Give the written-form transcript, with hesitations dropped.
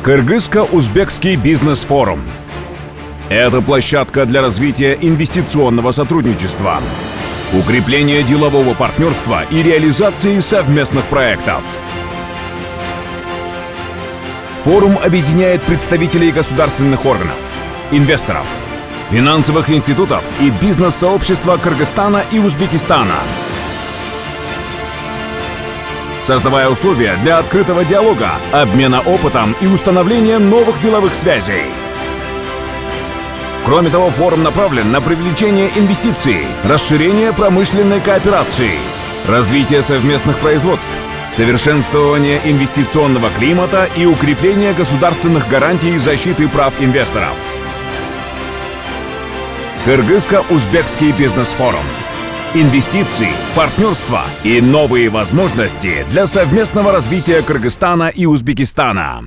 Кыргызско-узбекский бизнес-форум. Это площадка для развития инвестиционного сотрудничества, укрепления делового партнерства и реализации совместных проектов. Форум объединяет представителей государственных органов, инвесторов, финансовых институтов и бизнес-сообщества Кыргызстана и Узбекистана, создавая условия для открытого диалога, обмена опытом и установления новых деловых связей. Кроме того, форум направлен на привлечение инвестиций, расширение промышленной кооперации, развитие совместных производств, совершенствование инвестиционного климата и укрепление государственных гарантий защиты прав инвесторов. Кыргызско-узбекский бизнес-форум. Инвестиции, партнерство и новые возможности для совместного развития Кыргызстана и Узбекистана.